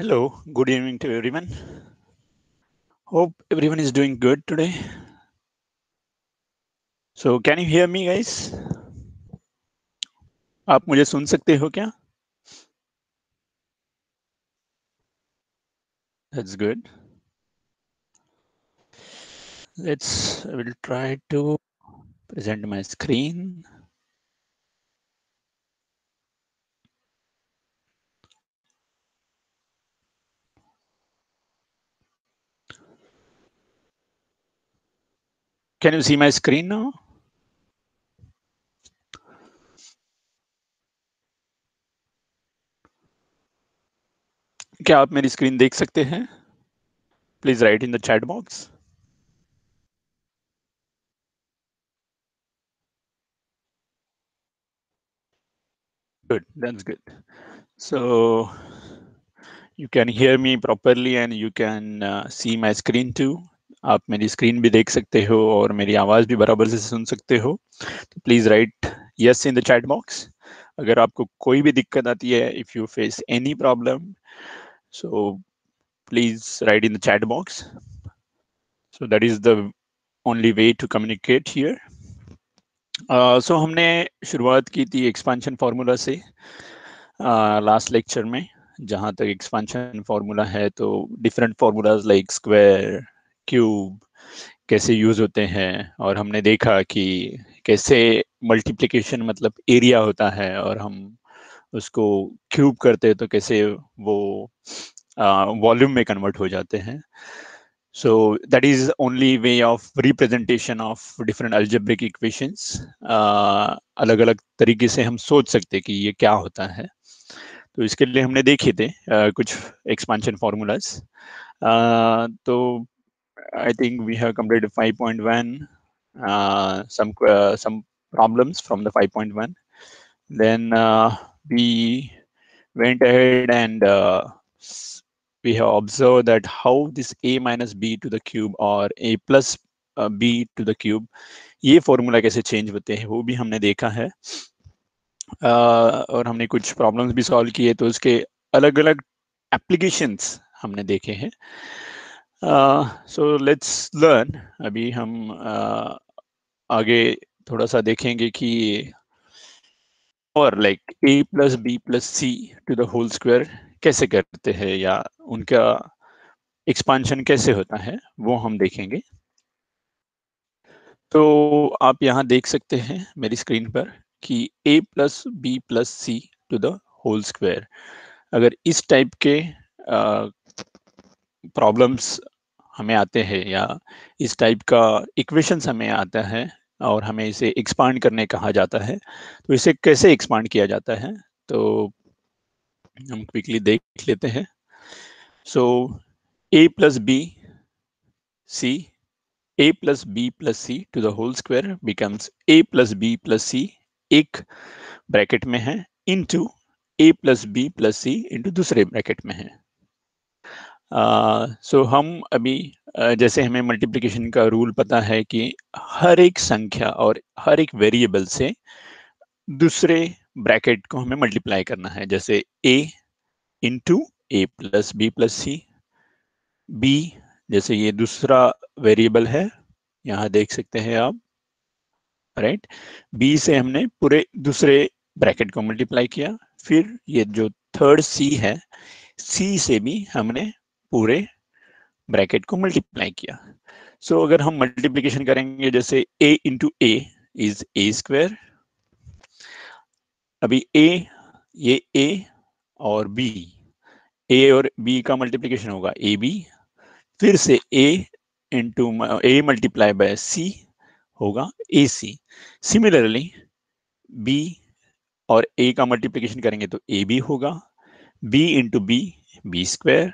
Hello, good evening to everyone. Hope everyone is doing good today. So, can you hear me, guys? आप मुझे सुन सकते हो क्या? That's good. I will try to present my screen. Can you see my screen now? क्या आप मेरी screen देख सकते हैं? Please write in the chat box. Good, that's good. So, you can hear me properly and you can see my screen too. आप मेरी screen भी देख सकते हो और मेरी आवाज भी बराबर से सुन सकते हो. तो please write yes in the chat box. अगर आपको कोई भी दिक्कत आती है, if you face any problem, so please write in the chat box. So that is the only way to communicate here. So हमने शुरुआत की थी एक्सपांशन फार्मूला से लास्ट लेक्चर में. जहाँ तक एक्सपांशन फार्मूला है तो different formulas like square, cube कैसे यूज होते हैं, और हमने देखा कि कैसे मल्टीप्लिकेशन मतलब एरिया होता है और हम उसको क्यूब करते हैं तो कैसे वो वॉल्यूम में कन्वर्ट हो जाते हैं. So that is only way of representation of different algebraic equations. अलग अलग तरीके से हम सोच सकते हैं कि ये क्या होता है. तो इसके लिए हमने देखे थे कुछ एक्सपांशन फॉर्मूलाज. तो I think we have completed 5.1, some problems from the 5.1. Then we went ahead and we have observed that how this a minus b to the cube or a plus b to the cube, ये formula कैसे change होते हैं वो भी हमने देखा है. और हमने कुछ प्रॉब्लम्स भी सॉल्व किए, तो उसके अलग अलग एप्लीकेशंस हमने देखे हैं. So let's learn. अभी हम आगे थोड़ा सा देखेंगे कि और like a plus B plus C to the whole square कैसे करते हैं या उनका एक्सपांशन कैसे होता है वो हम देखेंगे. तो आप यहाँ देख सकते हैं मेरी स्क्रीन पर कि a plus B plus C to the whole square. अगर इस टाइप के प्रॉब्लम्स हमें आते हैं या इस टाइप का इक्वेशंस हमें आता है और हमें इसे एक्सपांड करने कहा जाता है, तो इसे कैसे एक्सपांड किया जाता है तो हम क्विकली देख लेते हैं. So a plus b c, a plus B plus C to the whole square becomes a plus B plus c एक ब्रैकेट में है into a plus B plus c into दूसरे ब्रैकेट में है. सो हम अभी जैसे हमें मल्टीप्लिकेशन का रूल पता है कि हर एक संख्या और हर एक वेरिएबल से दूसरे ब्रैकेट को हमें मल्टीप्लाई करना है. जैसे a into A plus B plus C, B जैसे ये दूसरा वेरिएबल है, यहाँ देख सकते हैं आप, राइट. बी से हमने पूरे दूसरे ब्रैकेट को मल्टीप्लाई किया. फिर ये जो थर्ड सी है, सी से भी हमने पूरे ब्रैकेट को मल्टीप्लाई किया. सो अगर हम मल्टीप्लिकेशन करेंगे जैसे a into A is a square. अभी a, ये a और b, a और b का मल्टीप्लिकेशन होगा ए बी. फिर से a into a multiply by c होगा ए सी. सिमिलरली b और a का मल्टीप्लिकेशन करेंगे तो ए बी होगा, b into b b square,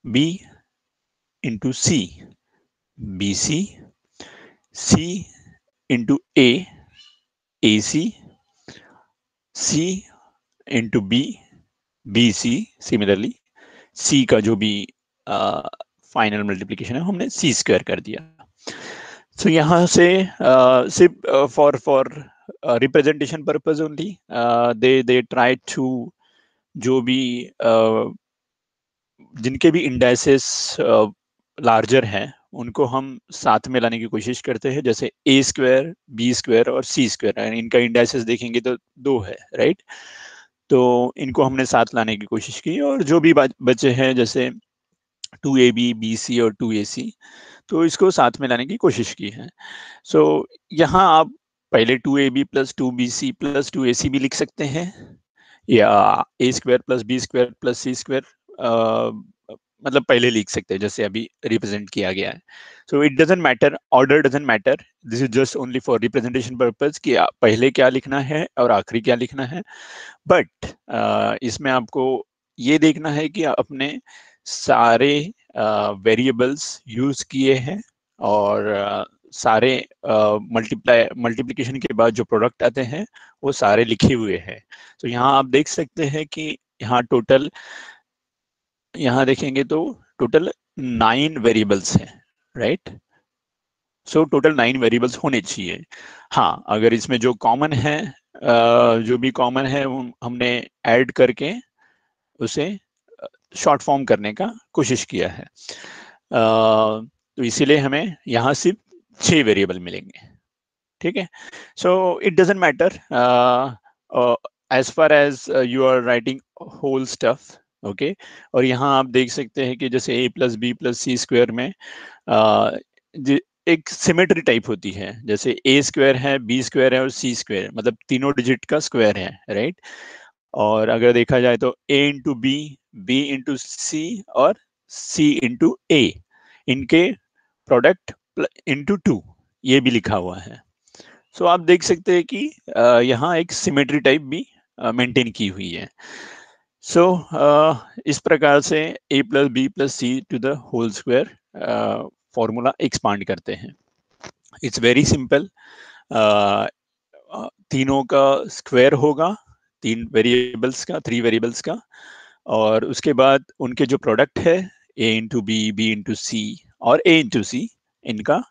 b into c b c, c into a c, c into b c. Similarly c का जो भी final multiplication है हमने c स्क्वायर कर दिया. सो यहाँ से सिर्फ for representation purpose only they try to जो भी जिनके भी इंडाइसेस लार्जर है उनको हम साथ में लाने की कोशिश करते हैं, जैसे ए स्क्वायर, बी स्क्वायर और सी स्क्वायर। इनका इंडाइसेस देखेंगे तो 2 है, राइट। तो इनको हमने साथ लाने की कोशिश की, और जो भी बचे हैं जैसे 2ab, bc और 2ac, तो इसको साथ में लाने की कोशिश की है। सो यहाँ आप पहले 2ab plus 2bc plus 2ac भी लिख सकते हैं, या a square plus b square plus C square मतलब पहले लिख सकते हैं जैसे अभी रिप्रेजेंट किया गया है। So it doesn't matter, order doesn't matter, this is just only for representation purpose कि पहले क्या लिखना है और आखिरी क्या लिखना है। बट इसमें आपको ये देखना है कि अपने सारे वेरिएबल्स यूज किए हैं, और सारे मल्टीप्लिकेशन के बाद जो प्रोडक्ट आते हैं वो सारे लिखे हुए हैं। तो यहाँ आप देख सकते हैं कि यहाँ टोटल, यहाँ देखेंगे तो टोटल 9 वेरिएबल्स हैं, राइट। सो टोटल 9 वेरिएबल्स होने चाहिए। हाँ, अगर इसमें जो कॉमन है, जो भी कॉमन है वो हमने ऐड करके उसे शॉर्ट फॉर्म करने का कोशिश किया है। तो इसीलिए हमें यहाँ सिर्फ 6 वेरिएबल मिलेंगे, ठीक है। So it doesn't matter as far as you are writing whole stuff, okay. और यहाँ आप देख सकते हैं कि जैसे a plus B plus C square में एक सिमेट्री टाइप होती है, जैसे a स्क्वायर है, b स्क्वायर है और c स्क्वायर, मतलब तीनों डिजिट का स्क्वायर है, राइट। और अगर देखा जाए तो a into b, b into c और c इंटू a, इनके प्रोडक्ट इंटू 2, ये भी लिखा हुआ है। सो आप देख सकते हैं कि यहाँ एक सिमेट्री टाइप भी मेंटेन की हुई है। सो इस प्रकार से a plus B plus C to the whole square formula expand करते हैं। इट्स वेरी सिंपल, तीनों का स्क्वायर होगा, 3 वेरिएबल्स का, और उसके बाद उनके जो प्रोडक्ट है a into b, b into c और a इंटू सी, इनका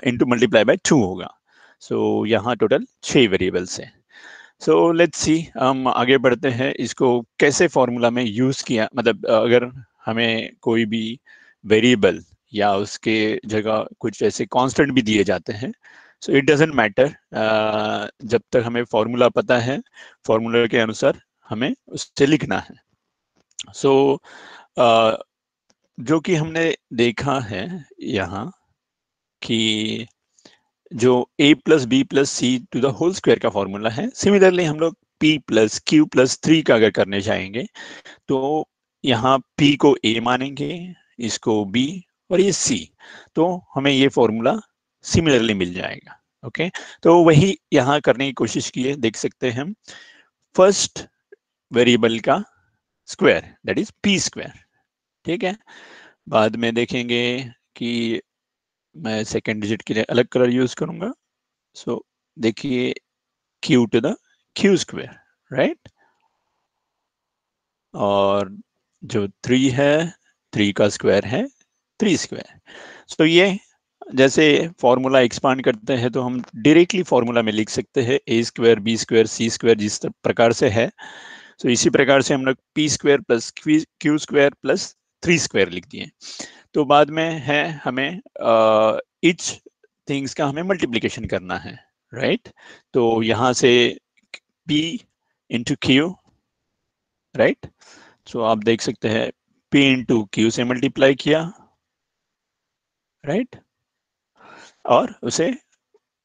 इंटू मल्टीप्लाई बाय 2 होगा। सो यहाँ टोटल 6 वेरिएबल्स हैं। सो लेट्स सी, हम आगे बढ़ते हैं, इसको कैसे फॉर्मूला में यूज किया, मतलब अगर हमें कोई भी वेरिएबल या उसके जगह कुछ ऐसे कांस्टेंट भी दिए जाते हैं, सो इट डजंट मैटर, जब तक हमें फॉर्मूला पता है, फॉर्मूला के अनुसार हमें उससे लिखना है। सो जो कि हमने देखा है यहाँ कि जो a plus B plus C to the whole square का फॉर्मूला है, सिमिलरली हम लोग p प्लस q प्लस 3 का अगर करने चाहेंगे तो यहाँ p को a मानेंगे, इसको b और ये c, तो हमें ये फॉर्मूला सिमिलरली मिल जाएगा, ओके। तो वही यहाँ करने की कोशिश की है, देख सकते हैं हम फर्स्ट वेरिएबल का square, that is p square, ठीक है। बाद में देखेंगे कि मैं सेकेंड डिजिट के लिए अलग कलर यूज करूंगा। सो देखिए q to the q square, right. और जो 3 है, 3 का स्क्वायर है 3 स्क्वायर। तो ये जैसे फॉर्मूला एक्सपांड करते हैं तो हम डायरेक्टली फॉर्मूला में लिख सकते हैं a square, b square, c square जिस प्रकार से है। तो इसी प्रकार से हम लोग p square plus q square plus 3 square लिख दिए। तो बाद में है हमें इच थिंग्स का हमें मल्टीप्लिकेशन करना है, राइट। तो यहाँ से p इंटू क्यू, राइट। सो आप देख सकते हैं p इंटू क्यू से मल्टीप्लाई किया, राइट, और उसे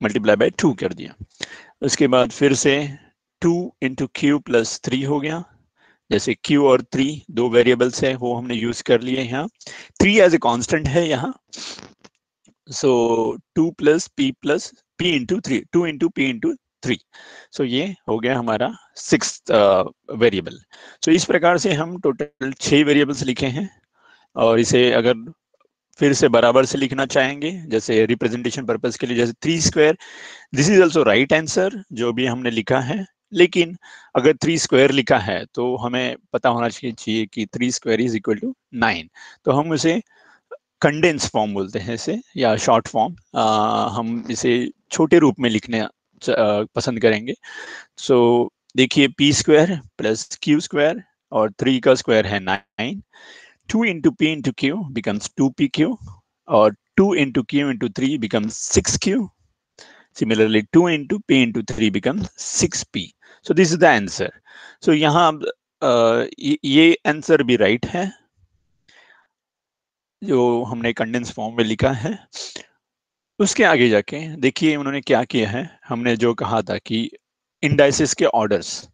मल्टीप्लाई बाय 2 कर दिया। उसके बाद फिर से 2 इंटू क्यू प्लस 3 हो गया, जैसे q और 3 दो वेरिएबल्स है वो हमने यूज कर लिए यहाँ। 3 एज ए कांस्टेंट है यहाँ, सो 2 plus p into 3, 2 into p into 3। सो ये हो गया हमारा 6th वेरिएबल। सो इस प्रकार से हम टोटल 6 वेरिएबल्स लिखे हैं, और इसे अगर फिर से बराबर से लिखना चाहेंगे जैसे रिप्रेजेंटेशन पर्पस के लिए, जैसे 3 square, this is also right answer जो भी हमने लिखा है। लेकिन अगर 3 स्क्वायर लिखा है तो हमें पता होना चाहिए कि 3 स्क्वायर इज इक्वल टू 9। तो हम उसे कंडेंस फॉर्म बोलते हैं इसे, या शॉर्ट फॉर्म, हम इसे छोटे रूप में लिखने पसंद करेंगे। सो देखिए p square plus q square और 3 का स्क्वायर है 9, 2 into P into Q becomes 2PQ, or 2 into Q into 3 becomes 6Q. Similarly, 2 into P into 3 becomes 6P. So this is the answer. So यहाँ ये आंसर भी right है जो हमने condense form में लिखा है। उसके आगे जाके देखिए उन्होंने क्या किया है। हमने जो कहा था कि इंडाइसेस के ऑर्डर्स,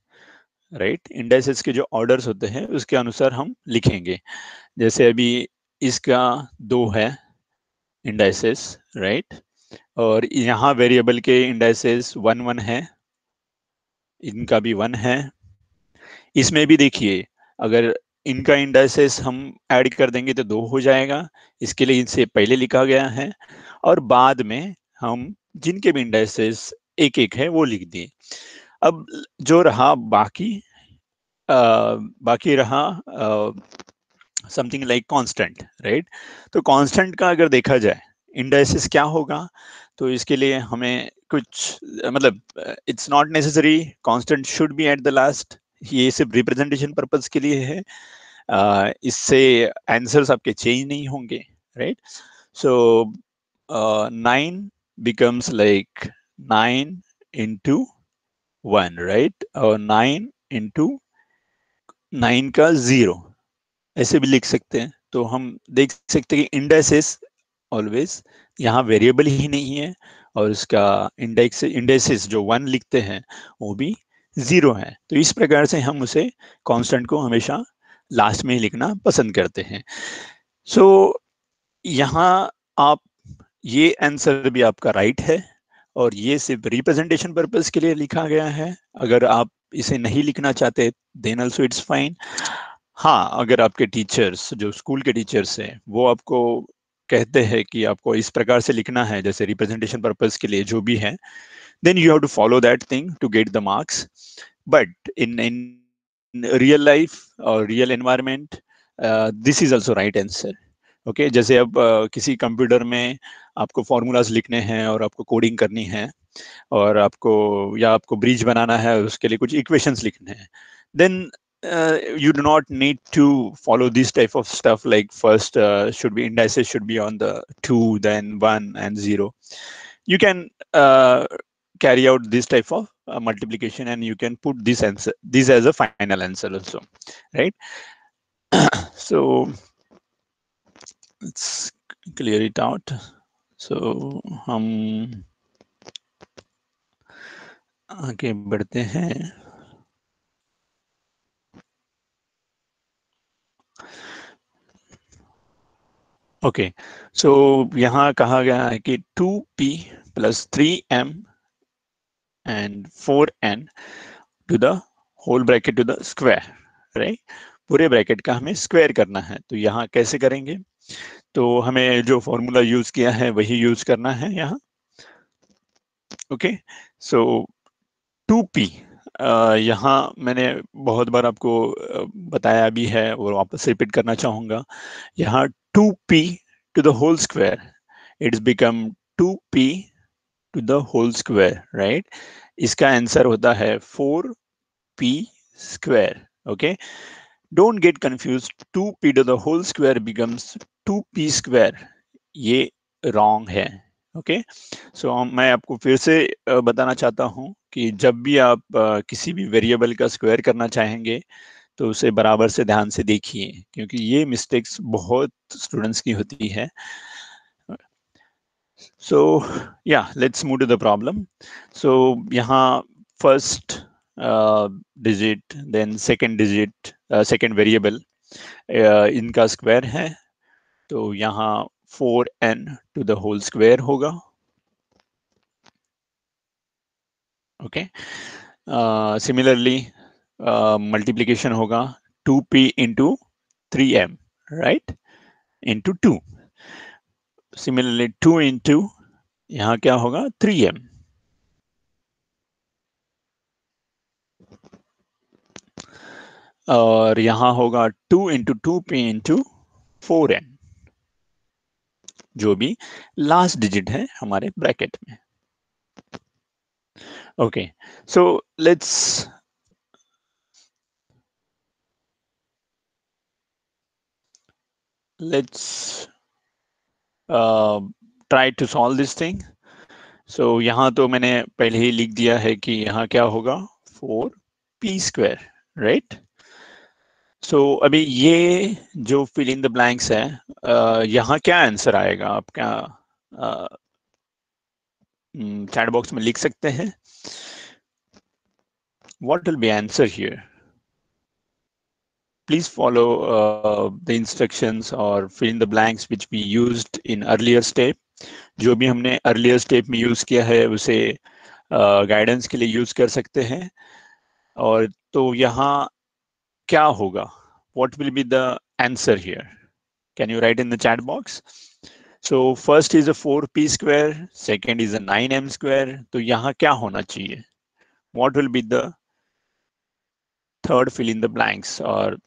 राइट, इंडाइसेस के जो ऑर्डर्स होते हैं उसके अनुसार हम लिखेंगे। जैसे अभी इसका 2 है इंडाइसेस, राइट, और यहाँ वेरिएबल के इंडाइसेस 1 1 है, इनका भी 1 है। इसमें भी देखिए अगर इनका इंडाइसेस हम ऐड कर देंगे तो 2 हो जाएगा, इसके लिए इनसे पहले लिखा गया है, और बाद में हम जिनके भी इंडाइसेस एक एक है वो लिख दिए। अब जो रहा बाकी रहा समथिंग लाइक कांस्टेंट, राइट। तो कांस्टेंट का अगर देखा जाए इंडाइसिस क्या होगा, तो इसके लिए हमें कुछ मतलब it's not necessary constant should be at the last, ये सिर्फ रिप्रेजेंटेशन पर्पस के लिए है। इससे आंसर्स आपके चेंज नहीं होंगे, राइट। सो 9 becomes like 9 into 1, राइट, और 9 into 9 का 0 ऐसे भी लिख सकते हैं। तो हम देख सकते हैं कि इंडेक्सेस ऑलवेज यहाँ वेरिएबल ही नहीं है, और उसका इंडेक्सेस जो 1 लिखते हैं वो भी 0 है। तो इस प्रकार से हम उसे कांस्टेंट को हमेशा लास्ट में ही लिखना पसंद करते हैं। सो यहाँ आप ये आंसर भी आपका राइट है, और ये सिर्फ रिप्रेजेंटेशन पर्पस के लिए लिखा गया है। अगर आप इसे नहीं लिखना चाहते देन ऑल्सो इट्स फाइन। हाँ, अगर आपके टीचर्स जो स्कूल के टीचर्स हैं वो आपको कहते हैं कि आपको इस प्रकार से लिखना है जैसे रिप्रेजेंटेशन पर्पस के लिए जो भी है, then you have to follow that thing to get the marks. But in real life or real environment, this is also right answer. Okay जैसे अब किसी कंप्यूटर में आपको फॉर्मूलाज लिखने हैं और आपको कोडिंग करनी है, और आपको ब्रिज बनाना है, उसके लिए कुछ इक्वेशंस लिखने हैं, then you do not need to follow this type of stuff like first should be indices should be on the 2 then 1 and 0. You can carry out this type of multiplication, and you can put this as a final answer also, right? So let's clear it out. So हम आगे बढ़ते हैं। Okay so यहाँ कहा गया है कि 2p plus 3m and 4n to the whole bracket to the square, right. पूरे ब्रैकेट का हमें स्क्वायर करना है, तो यहाँ कैसे करेंगे? तो हमें जो फॉर्मूला यूज किया है वही यूज करना है यहाँ। ओके सो 2p यहाँ मैंने बहुत बार आपको बताया भी है और वापस रिपीट करना चाहूंगा। यहाँ 2p to the whole square, it's become 2p to the whole square, right? इसका आंसर होता है 4p square. Okay, don't get confused. 2p to the whole square becomes 2p square. ये wrong है। ओके सो मैं आपको फिर से बताना चाहता हूँ कि जब भी आप किसी भी वेरिएबल का स्क्वायर करना चाहेंगे तो उसे बराबर से ध्यान से देखिए, क्योंकि ये मिस्टेक्स बहुत स्टूडेंट्स की होती है। So yeah, let's move to the problem. So यहाँ first digit, then second digit, second variable, इनका स्क्वायर है, तो यहाँ 4n to the whole square होगा। ओके सिमिलरली मल्टीप्लीकेशन होगा 2p into 3m, right, into 2। Similarly 2 into यहाँ क्या होगा 3m, और यहाँ होगा 2 into 2p into 4n, जो भी लास्ट डिजिट है हमारे ब्रैकेट में। Okay so let's let's try to solve this thing. So यहाँ तो मैंने पहले ही लिख दिया है कि यहाँ क्या होगा 4p², राइट. सो अभी ये जो फिल इन द ब्लैंक्स है, यहाँ क्या आंसर आएगा आप क्या चैट बॉक्स में लिख सकते हैं. What will be answer here. Please follow the instructions or fill in the blanks which we used in earlier step. जो भी हमने earlier step में use किया है उसे guidance के लिए use कर सकते हैं. और तो यहाँ क्या होगा? What will be the answer here? Can you write in the chat box? So first is a 4p², second is a 9m². तो यहाँ क्या होना चाहिए? What will be the third fill in the blanks or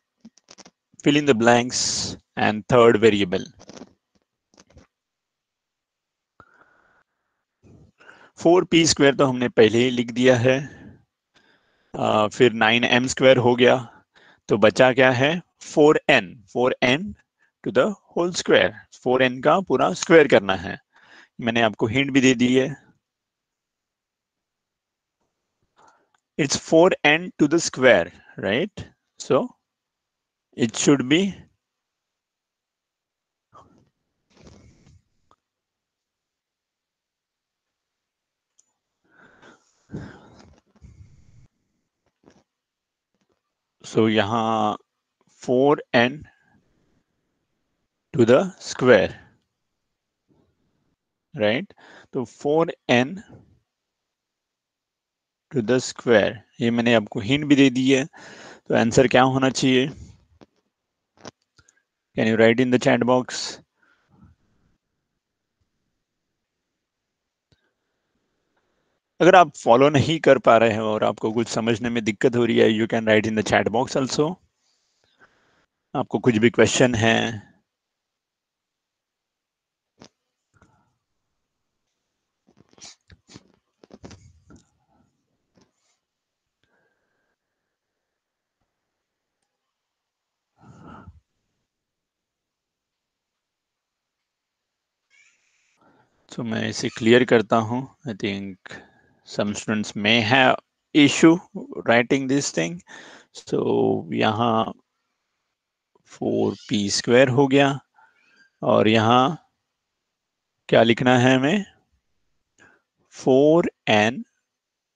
fill in the blanks and third variable? 4p² तो हमने पहले ही लिख दिया है. फिर 9m² हो गया, तो बचा क्या है 4n to the whole square. 4n का पूरा स्क्वायर करना है. मैंने आपको हिंट भी दे दी है. It's 4n to the square, right? So it should be so यहाँ 4n to the square, right? तो 4n to the square, ये मैंने आपको हिंट भी दे दी है. तो आंसर क्या होना चाहिए? Can you write in the chat box? अगर आप फॉलो नहीं कर पा रहे हैं और आपको कुछ समझने में दिक्कत हो रही है, you can write in the chat box also. आपको कुछ भी क्वेश्चन है तो मैं इसे क्लियर करता हूं. I think some students may have issue writing this thing. So यहाँ 4p² हो गया और यहाँ क्या लिखना है हमें 4n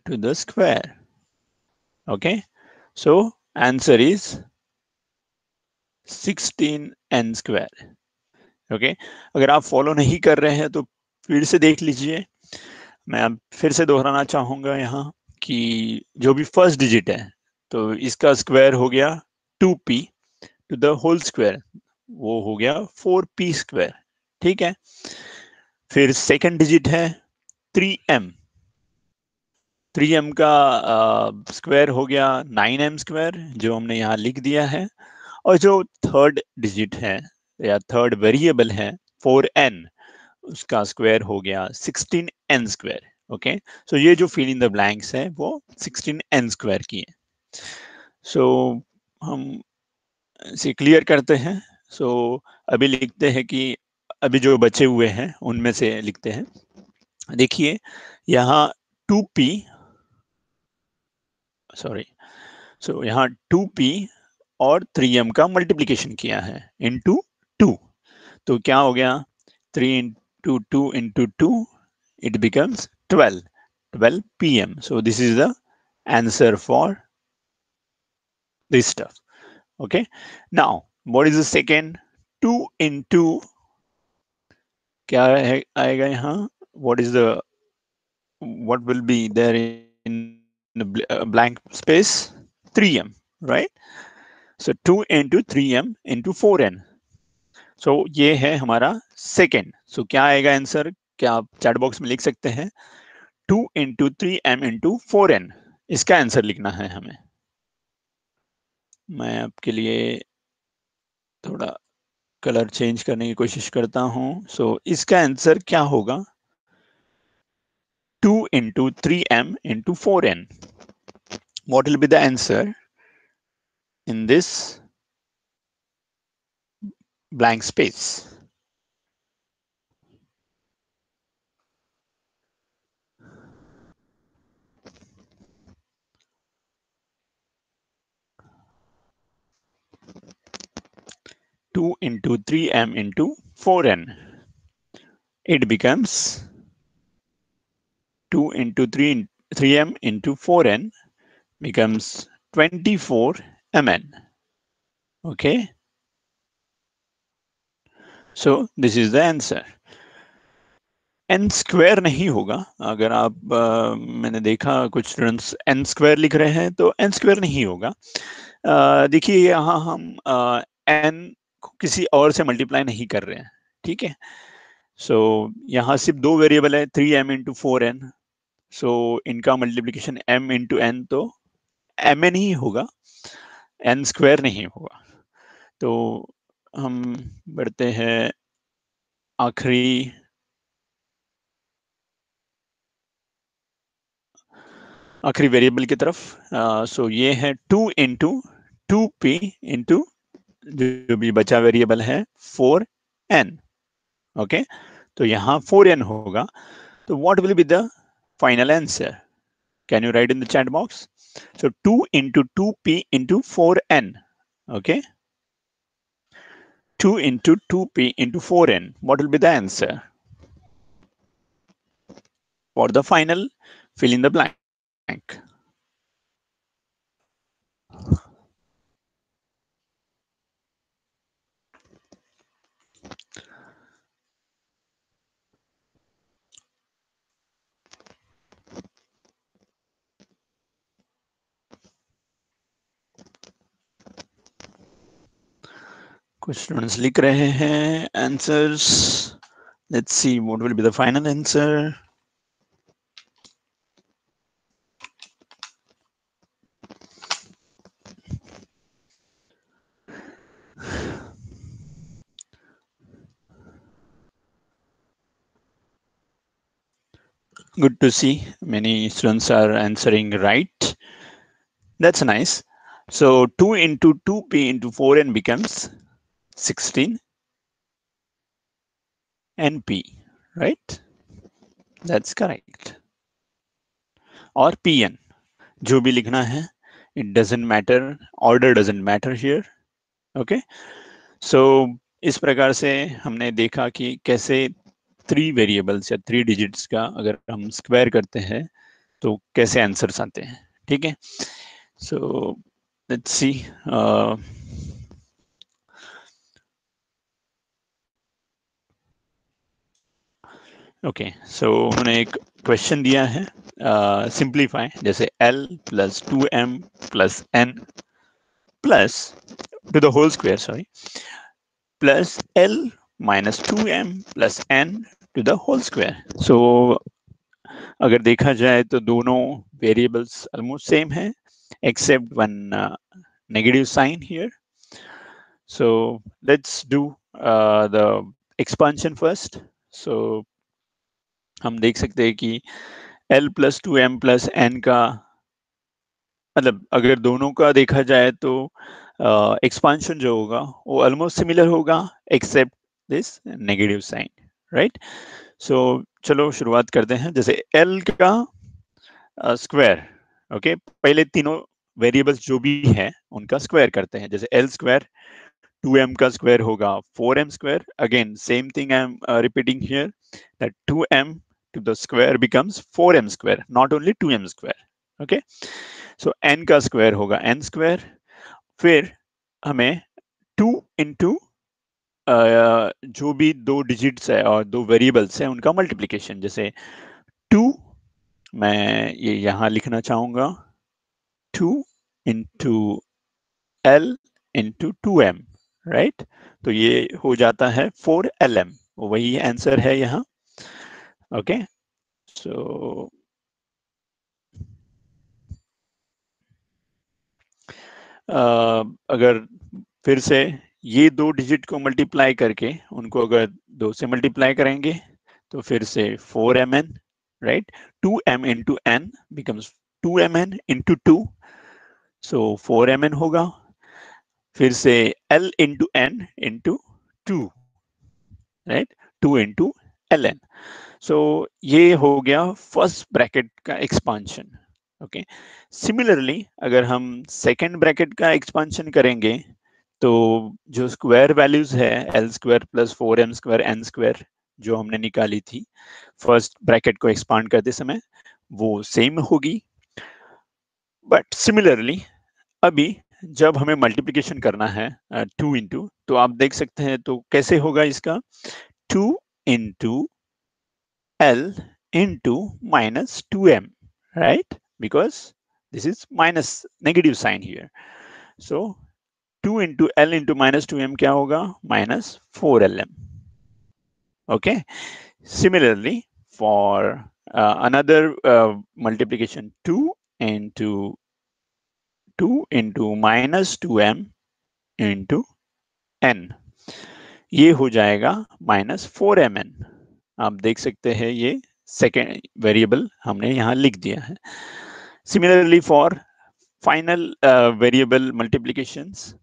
to the square. Okay, so answer is 16n². Okay, अगर आप फॉलो नहीं कर रहे हैं तो फिर से देख लीजिए. मैं अब फिर से दोहराना चाहूंगा यहाँ कि जो भी फर्स्ट डिजिट है तो इसका स्क्वायर हो गया 2p to the whole square, वो हो गया 4p². ठीक है. फिर सेकंड डिजिट है 3m. 3m का स्क्वायर हो गया 9m², जो हमने यहाँ लिख दिया है. और जो थर्ड डिजिट है या थर्ड वेरिएबल है 4n, उसका स्क्वायर हो गया 16n². ओके, सो ये जो फिल इन द ब्लैंक्स है वो 16n² की है. सो हम इसे क्लियर करते हैं. सो अभी लिखते हैं कि अभी जो बचे हुए हैं उनमें से लिखते हैं. देखिए यहाँ 2p, सॉरी, सो यहाँ 2p और 3m का मल्टीप्लीकेशन किया है इनटू 2. तो क्या हो गया 3 into 2 into 2, it becomes 12 p.m. So this is the answer for this stuff. Okay, now what is the second? 2 into क्या है आएगा यहाँ? What is the, what will be there in the blank space? 3m, right? So 2 into 3m into 4n. So ये है हमारा second. So क्या आएगा answer? क्या आप चैट बॉक्स में लिख सकते हैं? 2 into 3m into 4n. इसका आंसर लिखना है हमें. मैं आपके लिए थोड़ा कलर चेंज करने की कोशिश करता हूं. सो इसका आंसर क्या होगा? 2 into 3m into 4n. What will be the answer in this blank space. Two into 3m into 4n. It becomes 2 into 3m into 4n becomes 24 mn. Okay. So this is the answer. n square नहीं होगा. अगर आप मैंने देखा कुछ students n square लिख रहे हैं तो n स्क्वायर नहीं होगा. देखिए यहाँ हम n को किसी और से मल्टीप्लाई नहीं कर रहे हैं. ठीक है. सो यहाँ सिर्फ दो वेरिएबल है 3m इंटू 4n. सो इनका मल्टीप्लीकेशन m इंटू n तो mn ही होगा, n स्क्वायर नहीं होगा. तो हम बढ़ते हैं आखिरी वेरिएबल की तरफ. सो ये है 2 इंटू 2p इंटू जो भी बचा वेरिएबल है 4n. ओके. तो यहाँ 4n होगा. तो what will be the final answer? Can you right in the chat box? So 2 into 2p into 4n. Okay. 2 into 2p into 4n. What will be the answer? For the final, fill in the blank. कुछ students लिख रहे हैं answers. Let's see what will be the final answer. Good to see many students are answering right. That's nice. So 2 into 2p into 4n becomes 16 np, right? That's correct. और pn जो भी लिखना है, it doesn't matter, order doesn't matter here. Okay. So इस प्रकार से हमने देखा कि कैसे 3 वेरिएबल्स या 3 डिजिट्स का अगर हम स्क्वायर करते हैं तो कैसे आंसर्स आते हैं. ठीक है. So let's see. ओके. सो उन्होंने एक क्वेश्चन दिया है, सिंप्लीफाई जैसे l plus 2m plus n plus to the whole square, sorry, plus l minus 2m plus n to the whole square. So अगर देखा जाए तो दोनों वेरिएबल्स ऑलमोस्ट सेम है except one negative sign here. So let's do the expansion first. So हम देख सकते हैं कि l plus 2m plus n का मतलब अगर दोनों का देखा जाए तो एक्सपांशन जो होगा वो ऑलमोस्ट सिमिलर होगा except this negative sign, right? So चलो शुरुआत करते हैं. जैसे l का स्क्वायर. ओके. पहले तीनों वेरिएबल्स जो भी है उनका स्क्वायर करते हैं. जैसे l स्क्वायर 2m का स्क्वायर होगा 4m square. Again same thing I am repeating here that 2m to the square becomes 4m square, not only 2m square. okay. so n का स्क्वायर होगा n स्क्वायर. फिर हमें 2 into जो भी दो digits है और दो वेरिएबल्स है उनका मल्टीप्लिकेशन. जैसे 2 मैं ये यहाँ लिखना चाहूंगा 2 into L into 2m, right? तो ये हो जाता है 4lm. वही आंसर है यहाँ. ओके. सो अगर फिर से ये दो डिजिट को मल्टीप्लाई करके उनको अगर 2 से मल्टीप्लाई करेंगे तो फिर से 4mn, right? 2m into n becomes 2mn into 2, so 4mn होगा. फिर से l into n into 2, right, 2 into ln. So ये हो गया फर्स्ट ब्रैकेट का एक्सपांशन. ओके, सिमिलरली अगर हम सेकेंड ब्रैकेट का एक्सपांशन करेंगे तो जो स्क्वायर वैल्यूज है L square plus 4m square N square जो हमने निकाली थी फर्स्ट ब्रैकेट को एक्सपांड करते समय वो सेम होगी. बट सिमिलरली अभी जब हमें मल्टीप्लिकेशन करना है 2 इंटू, तो आप देख सकते हैं तो कैसे होगा इसका 2 into L into minus 2m, right? Because this is minus negative sign here. So 2 into L into minus 2m क्या होगा? Minus 4lm. Okay. Similarly, for another multiplication, 2 into minus 2m into n. ये हो जाएगा minus 4mn. आप देख सकते हैं ये सेकेंड वेरिएबल हमने यहाँ लिख दिया है. Similarly, for final variable multiplications,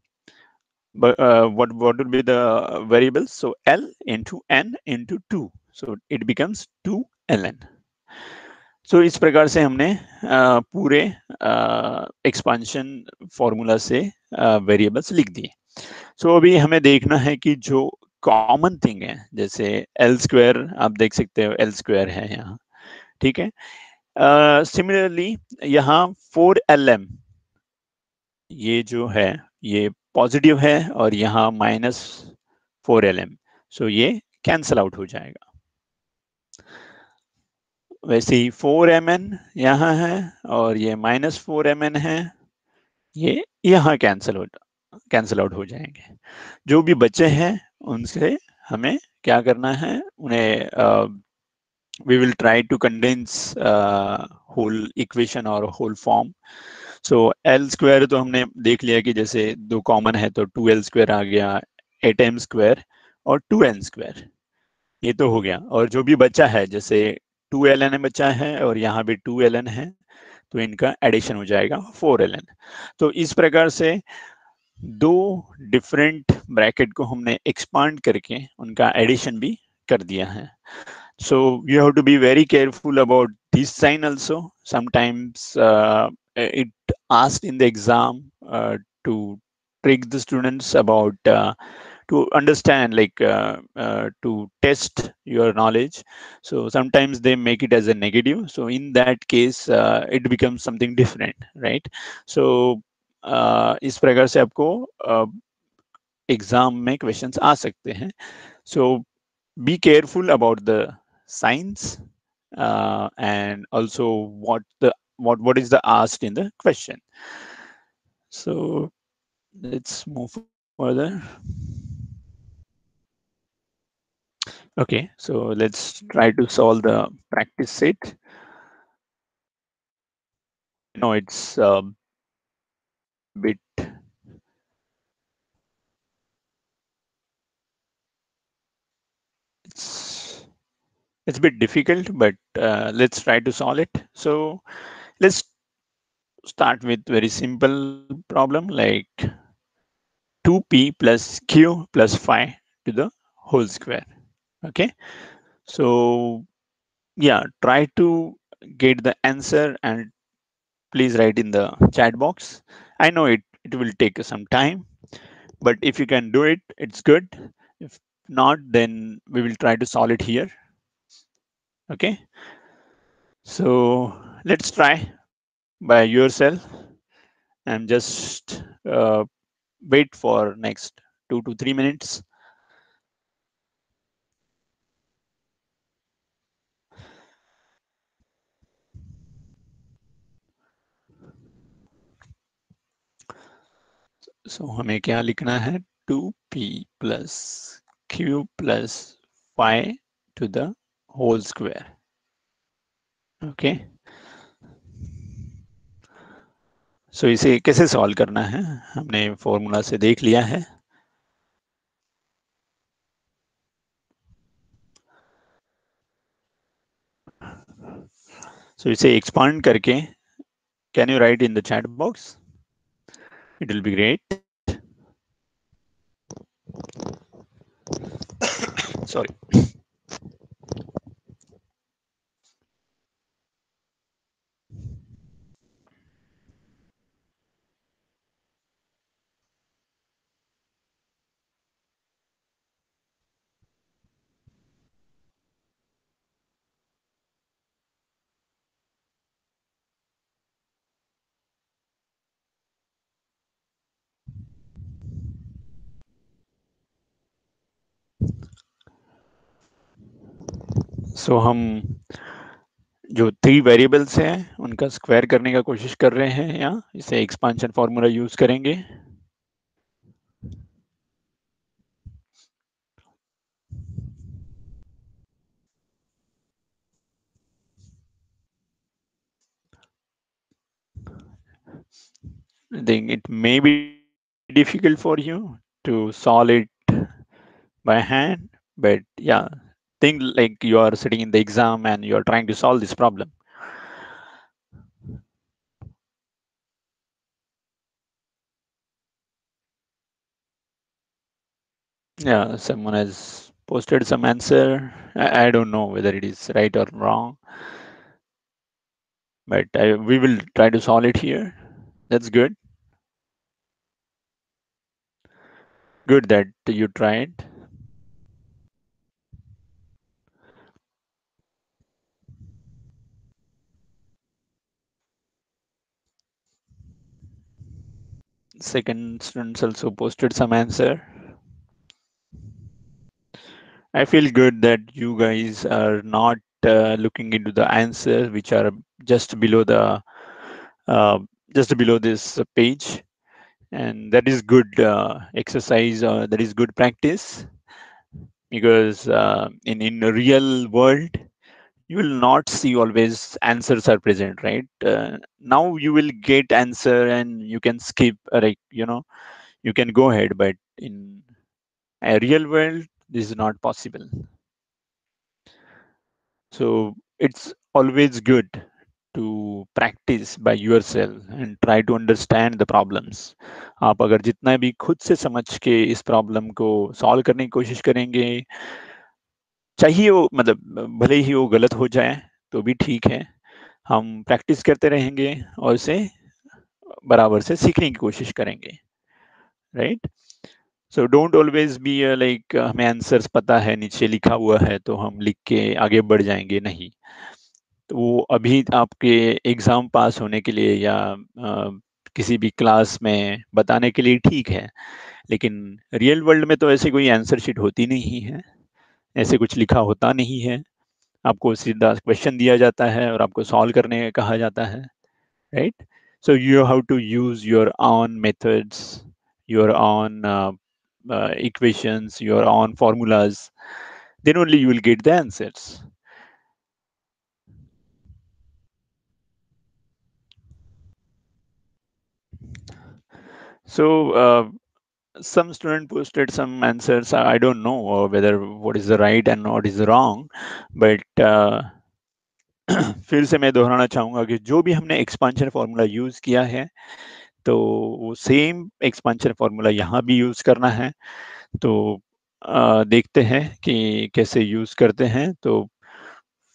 what would be the variables? So L into n into 2. So it becomes 2ln. So इस प्रकार से हमने पूरे एक्सपांशन फॉर्मूला से वेरिएबल्स लिख दिए. सो अभी हमें देखना है कि जो कॉमन थिंग है, जैसे एल स्क्वायर आप देख सकते हो एल स्क्वायर है यहाँ, ठीक है. सिमिलरली यहाँ 4lm ये जो है ये पॉजिटिव है और यहाँ माइनस 4lm, सो ये कैंसल आउट हो जाएगा. वैसे ही 4mn यहाँ है और ये माइनस 4mn है, ये यहाँ कैंसल आउट हो जाएंगे. जो भी बचे हैं उनसे हमें क्या करना है, उन्हें we will try to condense whole equation और whole form. So L square तो हमने देख लिया कि जैसे दो कॉमन है तो 2L square आ गया, 8m square और 2n square, ये तो हो गया. और जो भी बचा है जैसे 2ln बचा है और यहाँ भी 2ln है, तो इनका एडिशन हो जाएगा 4ln. तो इस प्रकार से दो डिफरेंट ब्रैकेट को हमने एक्सपांड करके उनका एडिशन भी कर दिया है. So you have to be very careful about this sign also. Sometimes it asked in the exam to trick the students about to understand, like to test your knowledge. So sometimes they make it as a negative. So in that case, it becomes something different, right? So इस प्रकार से आपको exam में questions आ सकते हैं. So be careful about the signs and also what is the asked in the question. So let's move further. Okay, so let's try to solve the practice set. No, it's a bit it's a bit difficult, but let's try to solve it. So let's start with very simple problem like 2p plus q plus phi to the whole square. Okay, so yeah, try to get the answer and please write in the chat box. I know it will take some time, but if you can do it, it's good. If not, then we will try to solve it here. Okay, so let's try by yourself and just wait for next 2 to 3 minutes. So हमें क्या लिखना है, 2p plus q plus phi to the whole square. Okay. So इसे कैसे solve करना है, हमने formula से देख लिया है. So इसे एक्सपांड करके, can you write in the chat box? It will be great. Sorry. सो हम जो 3 वेरिएबल्स हैं उनका स्क्वायर करने का कोशिश कर रहे हैं, या इसे एक्सपांशन फॉर्मूला यूज करेंगे। I think it may be difficult for you to solve it by hand, but yeah, think like you are sitting in the exam and you are trying to solve this problem. Yeah, someone has posted some answer. I don't know whether it is right or wrong, but we will try to solve it here. That's good. Good that you tried. Second students also posted some answer. I feel good that you guys are not looking into the answer which are just below the uh, just below this page, and that is good exercise. That is good practice, because in a real world you will not see always answers are present, right? Now you will get answer and you can skip, like you can go ahead, but in a real world this is not possible. So it's always good to practice by yourself and try to understand the problems. आप अगर जितना भी खुद से समझ के इस problem को सॉल्व करने की कोशिश करेंगे, चाहिए वो मतलब भले ही वो गलत हो जाए तो भी ठीक है, हम प्रैक्टिस करते रहेंगे और उसे बराबर से सीखने की कोशिश करेंगे, right? So don't always be like हमें आंसर्स पता है, नीचे लिखा हुआ है तो हम लिख के आगे बढ़ जाएंगे, नहीं। तो वो अभी आपके एग्जाम पास होने के लिए या किसी भी क्लास में बताने के लिए ठीक है, लेकिन रियल वर्ल्ड में तो ऐसे कोई आंसर शीट होती नहीं है, ऐसे कुछ लिखा होता नहीं है। आपको सीधा क्वेश्चन दिया जाता है और आपको सॉल्व करने कहा जाता है, right? So you have to use your own methods, your own equations, your own formulas, then only you will get the answers. So some student posted some answers. I don't know whether what is the right and what is the wrong, but फिर से मैं दोहराना चाहूंगा कि जो भी हमने expansion formula use किया है, तो वो सेम एक्सपांशन फॉर्मूला यहाँ भी यूज करना है। तो देखते हैं कि कैसे यूज करते हैं। तो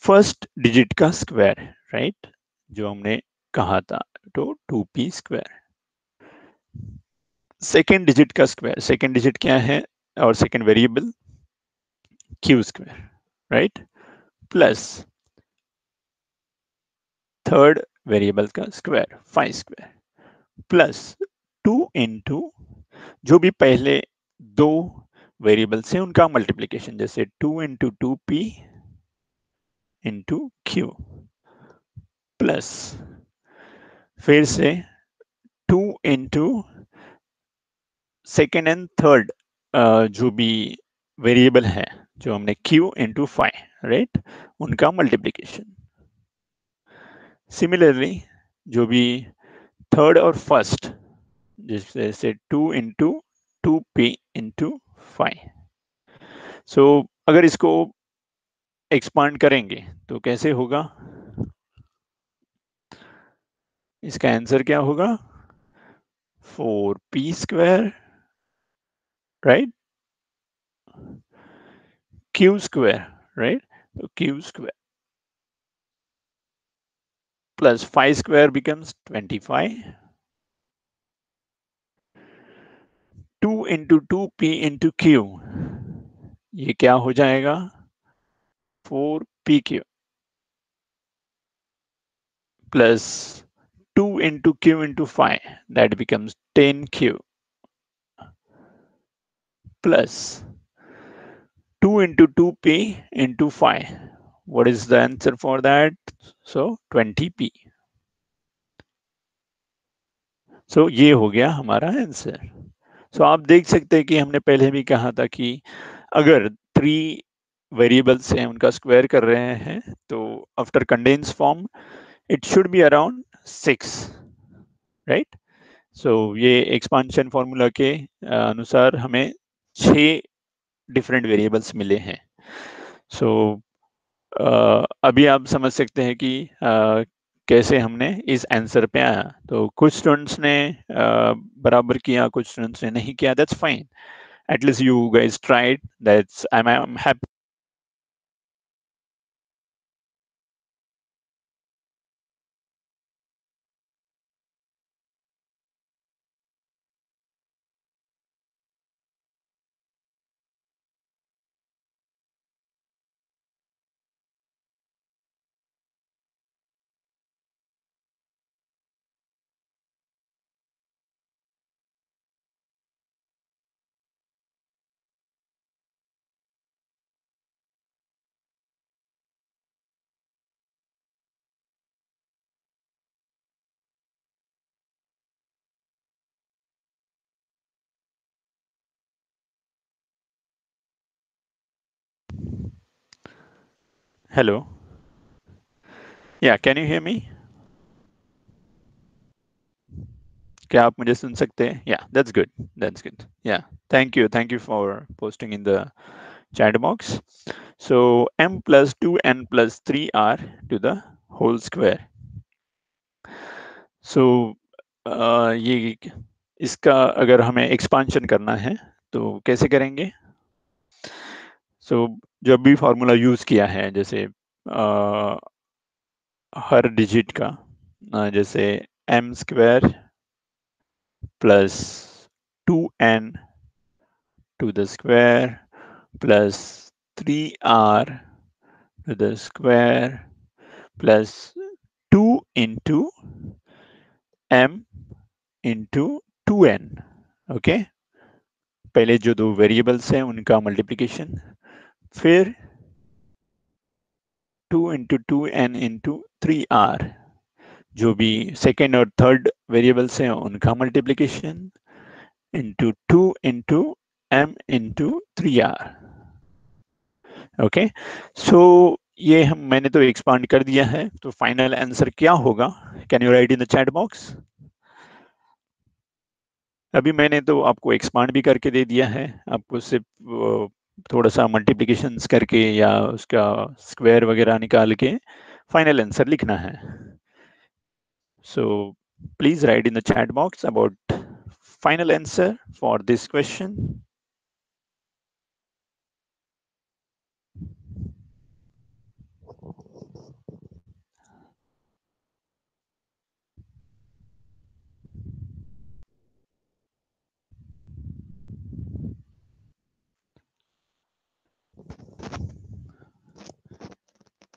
फर्स्ट डिजिट का स्क्वायर, राइट, जो हमने कहा था, तो 2p²। सेकेंड डिजिट का स्क्वायर, सेकेंड डिजिट क्या है और second variable q², right, plus third variable का स्क्वायर 5², प्लस 2 इंटू जो भी पहले दो वेरिएबल से उनका मल्टीप्लीकेशन, जैसे 2 into 2p into Q, plus फिर से 2 इंटू सेकेंड एंड थर्ड जो भी वेरिएबल है, जो हमने q इंटू 5, राइट, उनका मल्टीप्लीकेशन। सिमिलरली जो भी थर्ड और फर्स्ट, जैसे 2 इंटू 2p इंटू 5। सो अगर इसको एक्सपांड करेंगे तो कैसे होगा? इसका आंसर क्या होगा? 4p², right, q square, right? So q square plus 5 square becomes 25. 2 into 2p into q, ये क्या हो जाएगा? 4pq plus 2 into q into 5, that becomes 10q plus 2 into 2p into 5. What is the answer for that? So 20p. So ये हो गया हमारा answer. So आप देख सकते हैं कि हमने पहले भी कहा था कि अगर 3 वेरिएबल्स हैं उनका स्क्वायर कर रहे हैं तो after condense form it should be around 6, right? So ये एक्सपांशन फॉर्मूला के अनुसार हमें 6 डिफरेंट वेरिएबल्स मिले हैं. सो अभी आप समझ सकते हैं कि कैसे हमने इस आंसर पे आया. तो कुछ स्टूडेंट्स ने बराबर किया, कुछ स्टूडेंट्स ने नहीं किया. That's fine. At least you guys tried. I'm happy. Hello. Yeah, can you hear me? क्या आप मुझे सुन सकते हैं? Yeah, that's good. That's good. Yeah, thank you. Thank you for posting in the chat box. So m plus 2n plus 3r to the whole square. So ये इसका अगर हमें expansion करना है तो कैसे करेंगे? So जब भी फॉर्मूला यूज किया है, जैसे हर डिजिट का, जैसे m square plus 2n to the square plus 3r to the square plus 2 into m into 2n. Okay, पहले जो दो वेरिएबल्स हैं उनका मल्टीप्लिकेशन, फिर 2 into 2n into 3r, जो भी सेकेंड और थर्ड वेरिएबल्स हैं उनका multiplication, into 2 into m into 3r. Okay, so ये मैंने तो एक्सपांड कर दिया है. तो फाइनल आंसर क्या होगा? Can you right in the chat box? अभी मैंने तो आपको एक्सपांड भी करके दे दिया है. आपको सिर्फ थोड़ा सा मल्टीप्लिकेशन करके या उसका स्क्वायर वगैरह निकाल के फाइनल आंसर लिखना है. So please write in the chat box about final answer for this question.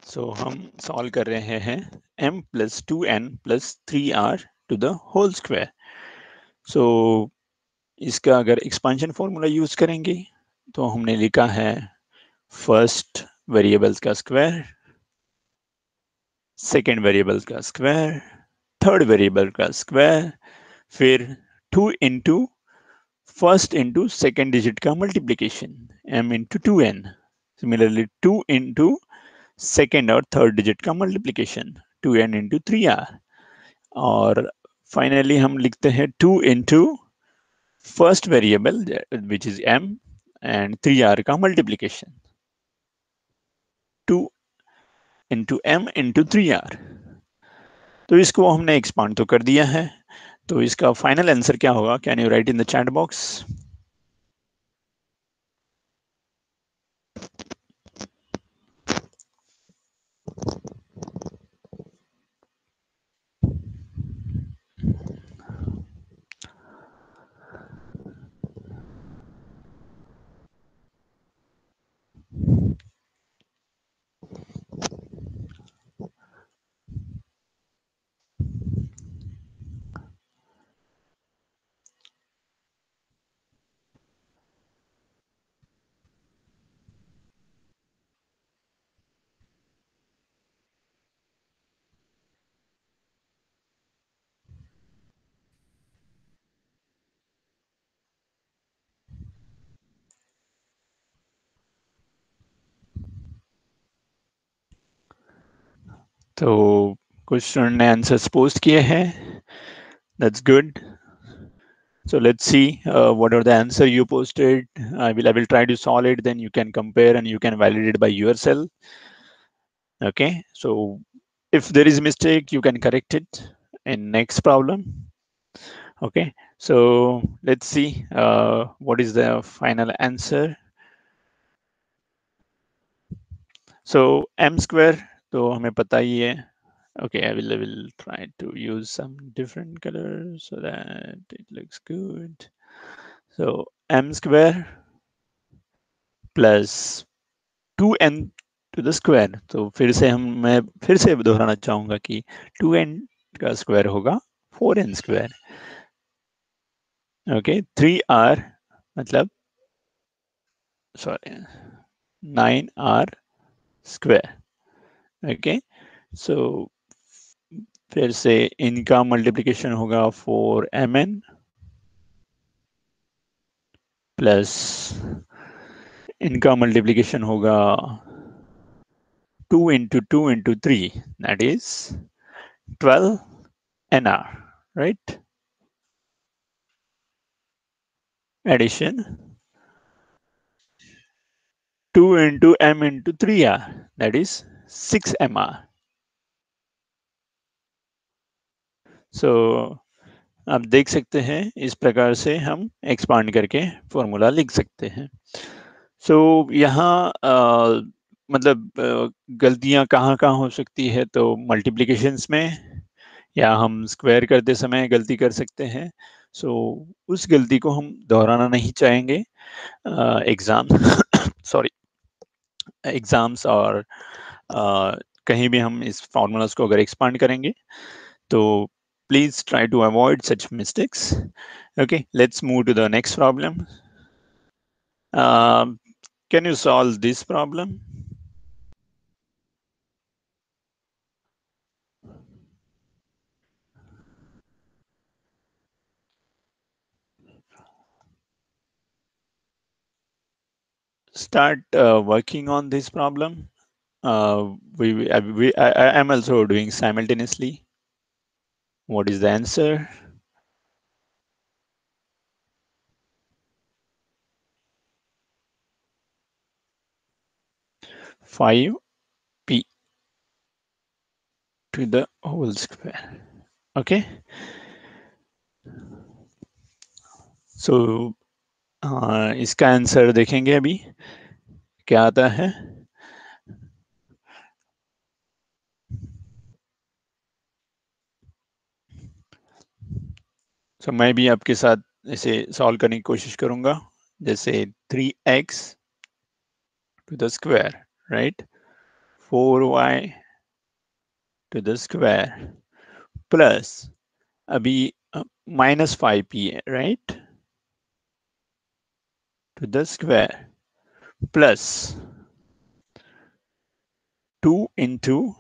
So हम सॉल्व कर रहे हैं m plus 2n plus 3r to the whole square. सो इसका अगर एक्सपांशन फॉर्मूला यूज करेंगे तो हमने लिखा है फर्स्ट वेरिएबल्स का स्क्वायर, सेकेंड वेरिएबल्स का स्क्वायर, थर्ड वेरिएबल का स्क्वायर, फिर 2 into first into second digit का multiplication m into 2n. Similarly 2 into second और थर्ड डिजिट का मल्टीप्लीकेशन 2n इंटू 3r. और फाइनली हम लिखते हैं 2 into first variable which is m and 3r का multiplication 2 into m into 3r. तो इसको हमने एक्सपांड तो कर दिया है. तो इसका फाइनल आंसर क्या होगा? Can you right in the chat box? तो कुछ स्टूडेंट ने आंसर्स पोस्ट किए हैं. That's good. So let's see what are the answer you posted. I will try to solve it. Then you can compare and you can validate by yourself. Okay. So if there is mistake, you can correct it in next problem. Okay. So let's see what is the final answer. So m square. तो हमें पता ही है. Okay, I will try to use some different colors so that it looks good. So m square plus 2n to the square. तो फिर से मैं फिर से दोहराना चाहूंगा कि 2n का स्क्वायर होगा 4n स्क्वायर. ओके 3r मतलब sorry 9r square. Okay so फिर से इनका मल्टीप्लिकेशन होगा 4mn प्लस इनका मल्टीप्लिकेशन होगा 2 into 2 into 3, that is 12nr, right? Addition 2 into m into 3r, that is 6mr. So आप देख सकते हैं इस प्रकार से हम एक्सपांड करके फॉर्मूला लिख सकते हैं. सो यहाँ मतलब गलतियाँ कहाँ कहाँ हो सकती है, तो मल्टीप्लिकेशंस में या हम स्क्वायर करते समय गलती कर सकते हैं. सो उस गलती को हम दोहराना नहीं चाहेंगे एग्जाम सॉरी एग्जाम्स और कहीं भी हम इस फॉर्मूलाज को अगर एक्सपांड करेंगे तो please try to avoid such mistakes. Okay, let's move to the next problem. Um, can you solve this problem? Start working on this problem. I am also doing simultaneously. What is the answer? Five p to the whole square. Okay. So इसका answer देखेंगे अभी क्या आता है. So मैं भी आपके साथ इसे सॉल्व करने की कोशिश करूंगा. जैसे 3x to the square, right? 4y to the square plus अभी minus 5p है, right? To the square plus 2 into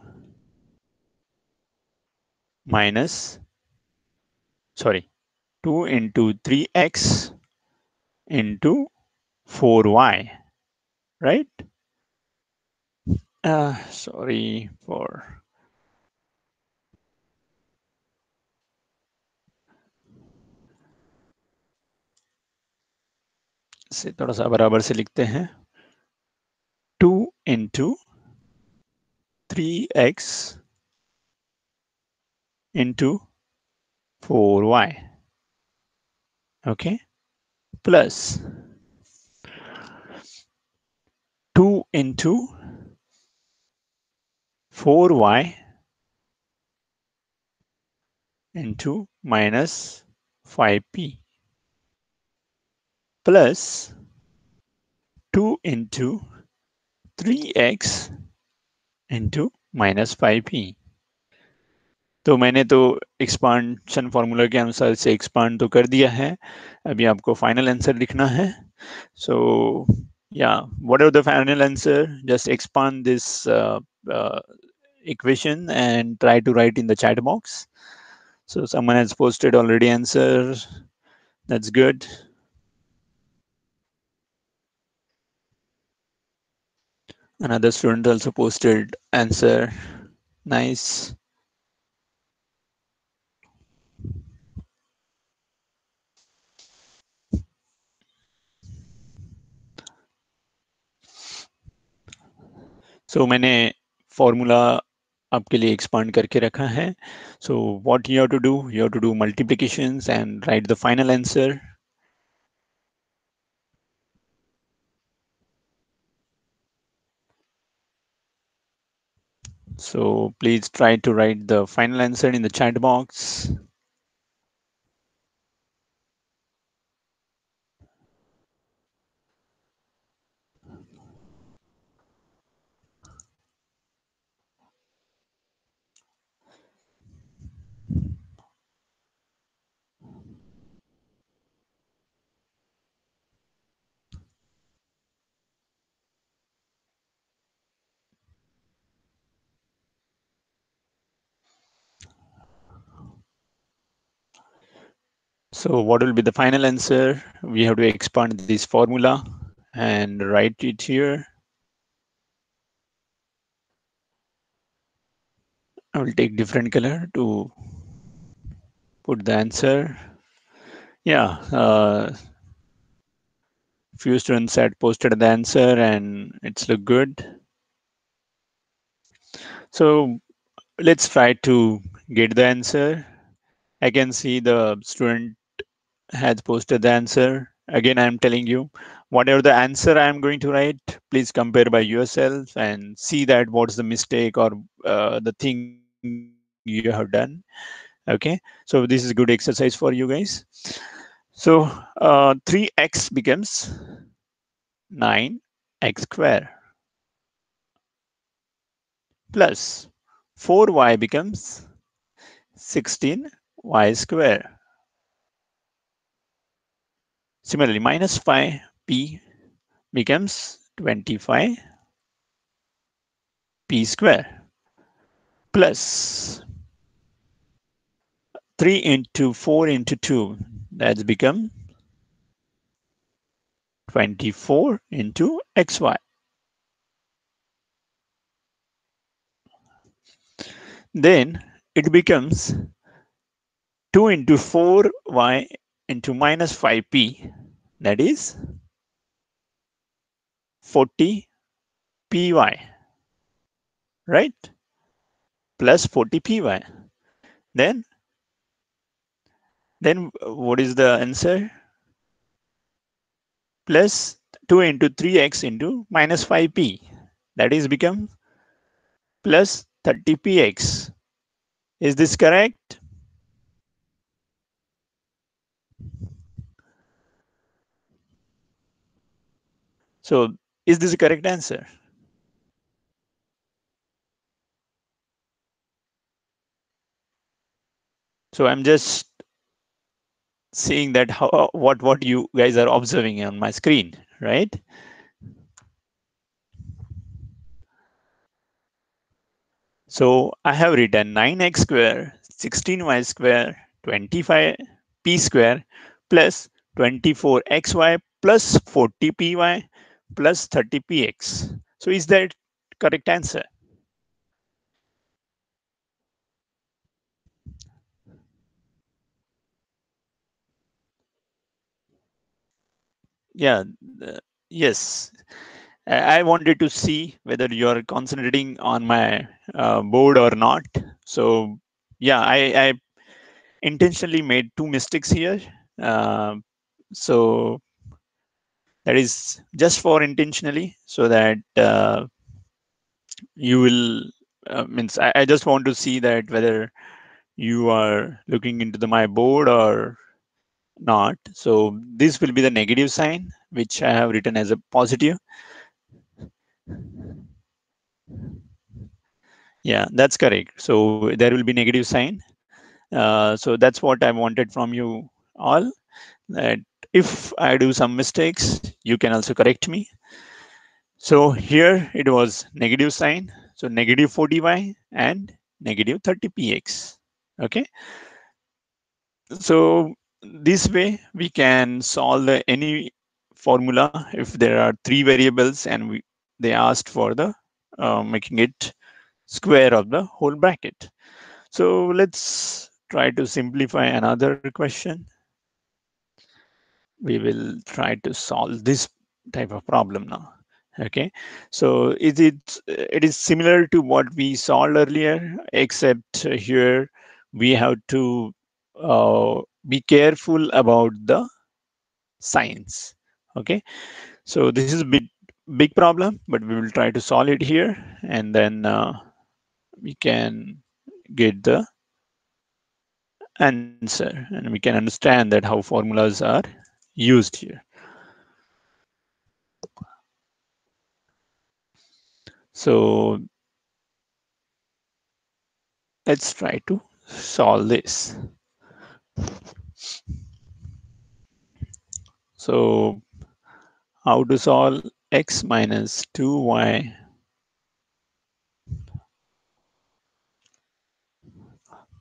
minus, sorry, 2 into 3x into 4y, right? Sorry for से थोड़ा सा बराबर से लिखते हैं. 2 into 3x into 4y, okay, plus 2 into 4y into minus 5p plus 2 into 3x into minus 5p. तो मैंने तो एक्सपांशन फॉर्मूला के अनुसार से एक्सपांड तो कर दिया है. अभी आपको फाइनल आंसर लिखना है. सो yeah, whatever the final answer, just expand this equation and try to write in the chat box. So someone has posted already answer. That's good. Another student also posted answer. Nice. So मैंने formula आपके लिए expand करके रखा है. So what you have to do? You have to do multiplications and write the final answer. So please try to write the final answer in the chat box. So what will be the final answer? We have to expand this formula and write it here. I will take different color to put the answer. Yeah, few students had posted the answer and it's look good. So let's try to get the answer. I can see the student has posted the answer. Again, I'm telling you, whatever the answer I'm going to write, please compare by yourself and see that what's the mistake or the thing you have done. Okay, so this is good exercise for you guys. So 3x becomes 9x square plus 4y becomes 16y square. Similarly, minus 5p becomes 25p square plus 3 into 4 into 2, that's become 24 into xy. Then it becomes 2 into 4y into minus 5p, that is 40py, right? Plus 40py. Then, then what is the answer? Plus 2 into 3x into minus 5p, that is become plus 30px. Is this correct? So is this the correct answer? So I'm just seeing that how what you guys are observing on my screen, right? So I have written 9x square, 16y square, 25p square plus 24xy plus 40py plus 30px. So is that correct answer? Yeah, yes. I wanted to see whether you're concentrating on my board or not. So yeah, I intentionally made two mistakes here. Uh, so that is just for intentionally, so that you will means I just want to see that whether you are looking into the my board or not. So this will be the negative sign, which I have written as a positive. Yeah, that's correct. So there will be negative sign. So that's what I wanted from you all. That if I do some mistakes, you can also correct me. So here it was negative sign. So negative 40y and negative 30px. Okay. So this way we can solve any formula if there are three variables and they asked for the making it square of the whole bracket. So let's try to simplify another question. We will try to solve this type of problem now. Okay, so it is similar to what we solved earlier, except here we have to be careful about the signs. Okay, so this is a big problem, but we will try to solve it here, and then we can get the answer, and we can understand that how formulas are used here. So let's try to solve this. So how to solve x minus 2y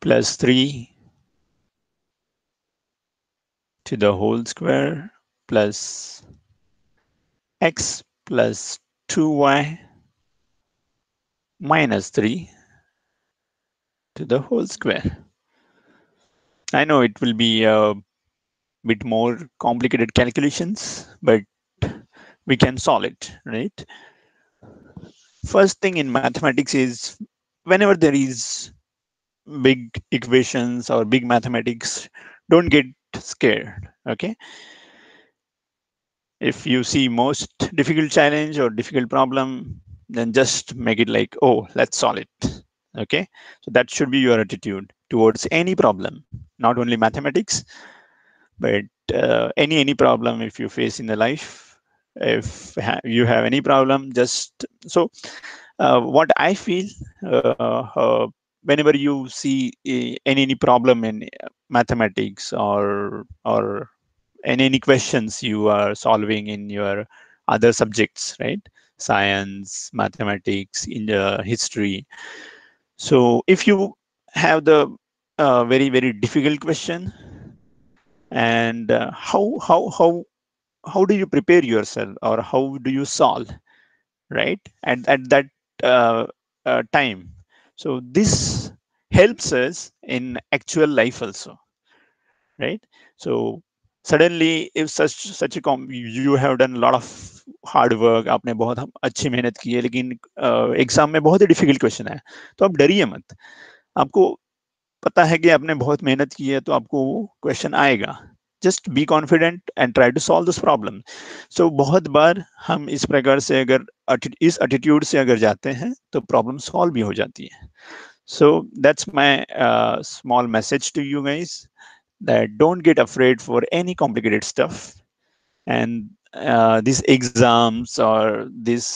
plus 3 to the whole square plus x plus 2y minus 3 to the whole square. I know it will be a bit more complicated calculations, but we can solve it, right? First thing in mathematics is whenever there is big equations or big mathematics, don't get scared. Okay, if you see most difficult challenge or difficult problem, then just make it like, oh, let's solve it. Okay, so that should be your attitude towards any problem, not only mathematics, but any problem if you face in the life. If you have any problem, just so what I feel, whenever you see any problem in mathematics or any questions you are solving in your other subjects, right? Science, mathematics, in the history. So if you have the very difficult question, and how do you prepare yourself, or how do you solve, right? At that uh, time. So this helps us in actual life also, right? So suddenly if such a you have done a lot of hard work, आपने बहुत अच्छी मेहनत की है, लेकिन exam में बहुत ही difficult question है, तो आप डरिए मत. आपको पता है कि आपने बहुत मेहनत की है, तो आपको वो क्वेश्चन आएगा. Just be confident and try to solve this problem. So बहुत बार हम इस प्रकार से अगर इस एटीट्यूड से अगर जाते हैं, तो प्रॉब्लम सॉल्व भी हो जाती है. So that's my small message to you guys, that don't get afraid for any complicated stuff, and these exams or these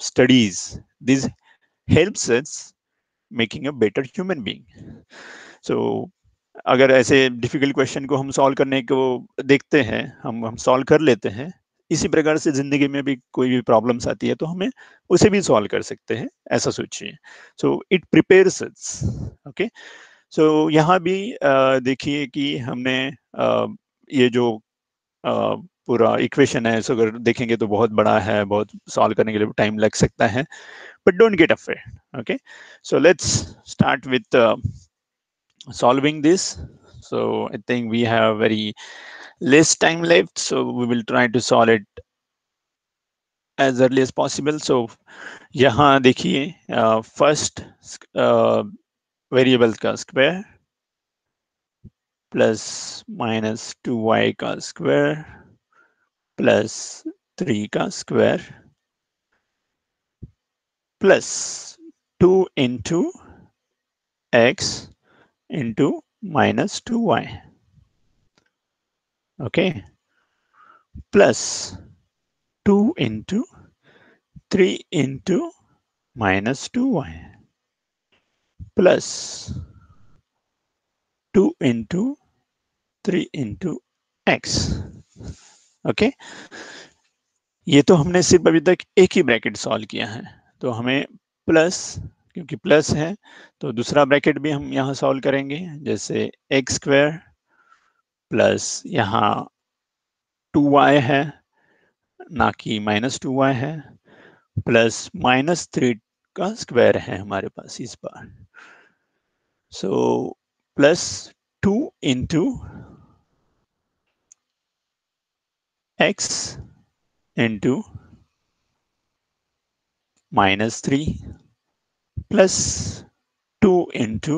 studies, this helps us making a better human being. So अगर ऐसे difficult question को हम solve करने को देखते हैं, हम solve कर लेते हैं, इसी प्रकार से जिंदगी में भी कोई भी प्रॉब्लम्स आती है, तो हमें उसे भी सॉल्व कर सकते हैं, ऐसा सोचिए. So it prepares us. Okay, so यहाँ भी देखिए कि हमने ये जो पूरा इक्वेशन है, इसको अगर देखेंगे तो बहुत बड़ा है, बहुत सॉल्व करने के लिए टाइम लग सकता है, but don't get afraid. Okay, so let's start with solving this. So I think we have very less time left, so we will try to solve it as early as possible. So यहाँ देखिए, first variable का square plus minus 2y का square plus 3 का square plus 2 into x into minus 2y. Okay, plus 2 into 3 into minus 2y plus 2 into 3 into x. Okay, ये तो हमने सिर्फ अभी तक एक ही ब्रैकेट सॉल्व किया है, तो हमें प्लस, क्योंकि प्लस है तो दूसरा ब्रैकेट भी हम यहाँ सॉल्व करेंगे, जैसे एक्स स्क्वायर प्लस यहाँ 2y है, ना कि माइनस 2y है, प्लस माइनस 3 का स्क्वायर है हमारे पास इस बार। सो +2 into x into -3 +2 into,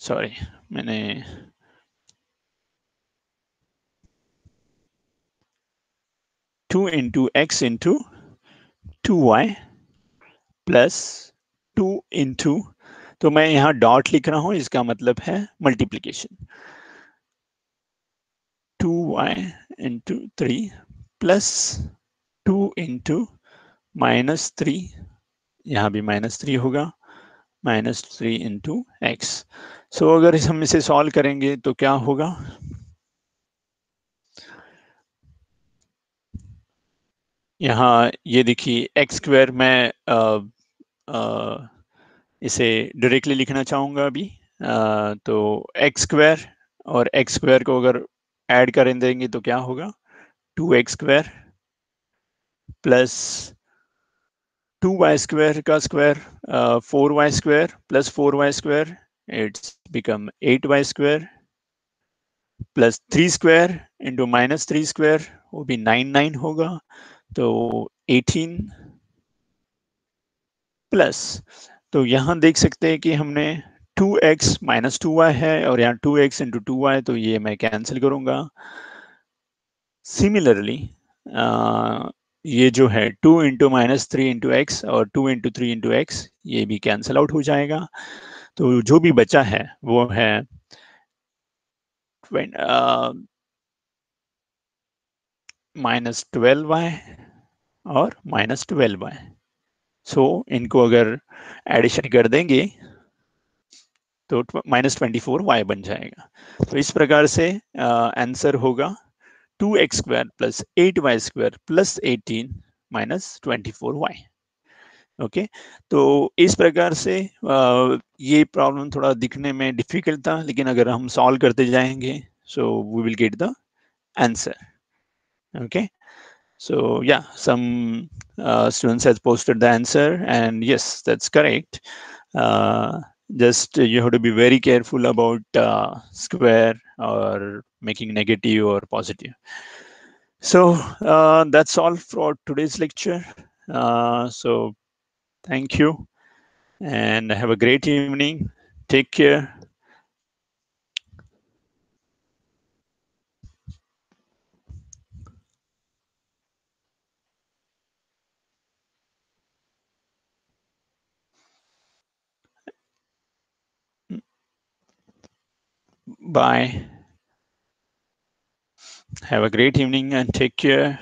sorry मैंने 2 into x into 2y +2 into, तो मैं यहाँ डॉट लिख रहा हूं, इसका मतलब है मल्टीप्लीकेशन, 2y इंटू 3 +2 इंटू -3, यहाँ भी -3 होगा, -3 इंटू एक्स। सो अगर हम इसे सॉल्व करेंगे तो क्या होगा, यहाँ ये देखिए एक्स स्क्वायर, मैं इसे डायरेक्टली लिखना चाहूंगा अभी। तो एक्स स्क्वायर और एक्स स्क्वायर को अगर ऐड कर देंगे तो क्या होगा, 2x² प्लस 2y² का square 4y² plus 4y², it's become 8y² plus 3² into -3² वो भी 9 होगा, तो 18 प्लस, तो यहाँ देख सकते हैं कि हमने 2x - 2y है और यहाँ 2x इंटू 2y, तो ये मैं कैंसिल करूंगा। सिमिलरली ये जो है 2 इंटू -3 इंटू एक्स और 2 इंटू 3 इंटू एक्स, ये भी कैंसिल आउट हो जाएगा। तो जो भी बचा है वो है -12y और -12y। सो इनको अगर एडिशन कर देंगे तो -24y बन जाएगा। तो इस प्रकार से आंसर होगा 2x² plus 8y² plus 18 -24y। Okay, तो इस प्रकार से ये प्रॉब्लम थोड़ा दिखने में डिफिकल्ट था, लेकिन अगर हम सॉल्व करते जाएंगे so we will get the answer. Okay, so yeah, some students has posted the answer, and yes, that's correct. Just you have to be very careful about square or making negative or positive. So that's all for today's lecture. So thank you and have a great evening. Take care. Bye. Have a great evening and take care.